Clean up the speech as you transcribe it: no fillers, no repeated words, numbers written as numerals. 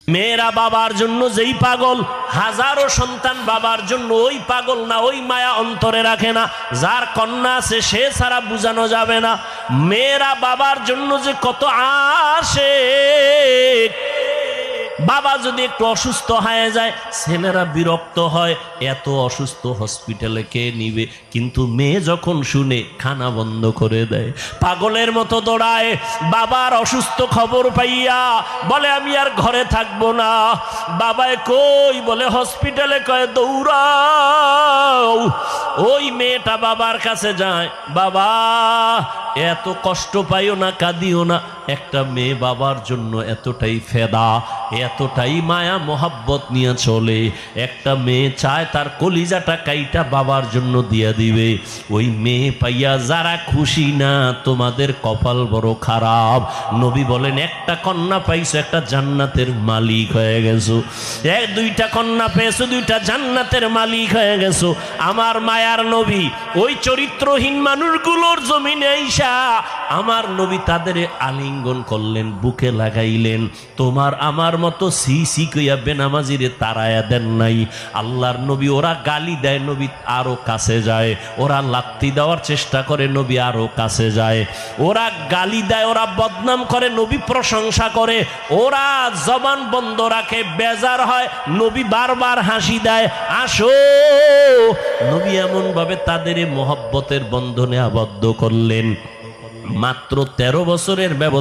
মেয়েরা বাবার জন্য যেই পাগল, হাজারো সন্তান বাবার জন্য ওই পাগল না, ওই মায়া অন্তরে রাখে না। যার কন্যা আছে সে ছাড়া বোঝানো যাবে না। মেয়েরা বাবার জন্য যে কত আশিক। বাবা যদি একটু অসুস্থ হয়ে যায় ছেলেরা বিরক্ত হয়, এত অসুস্থ হসপিটালে কে নিবে, কিন্তু মেয়ে যখন শুনে খানা বন্ধ করে দেয়, পাগলের মতো দৌড়ায়। বাবার অসুস্থ খবর পাইয়া বলে আমি আর ঘরে থাকবো না। বাবায় কই, বলে হসপিটালে, কয় দৌড়াও। ওই মেয়েটা বাবার কাছে যায়, বাবা এত কষ্ট পাইও না, কাঁদিও না। একটা মেয়ে বাবার জন্য এতটাই ফেদা, এতটাই মায়া মোহাব্বত নিয়ে চলে। একটা মেয়ে চায় তার কলিজাটা কাইটা বাবার জন্য দিয়া দিবে। ওই মেয়ে পাইয়া যারা খুশি না, তোমাদের কপাল বড় খারাপ। নবী বলেন একটা কন্যা পাইছো, একটা জান্নাতের মালিক হয়ে গেছো। দুইটা কন্যা পেয়েছো, দুইটা জান্নাতের মালিক হয়ে গেছো। আমার মায়ার নবী ওই চরিত্রহীন মানুষগুলোর জমিনে আইসা আমার নবী তাদের আলিঙ্গন করলেন, বুকে লাগাইলেন। তোমার আমার মতো সি সি কইয়া বেনামাজিরে তারায়া দেন নাই। আল্লাহর নবী ওরা গালি দেয়, নবী আরো কাছে যায়। ওরা লাত্তি দেওয়ার চেষ্টা করে, নবী আরো কাছে যায়। ওরা গালি দেয়, ওরা বদনাম করে, নবী প্রশংসা করে। ওরা জবান বন্ধ রাখে, বেজার হয়, নবী বারবার হাসি দেয়, আসো। নবী এমন ভাবে তাদের মহব্বতের বন্ধনে আবদ্ধ করলেন। মাত্র 13 বছরের ব্যবধান।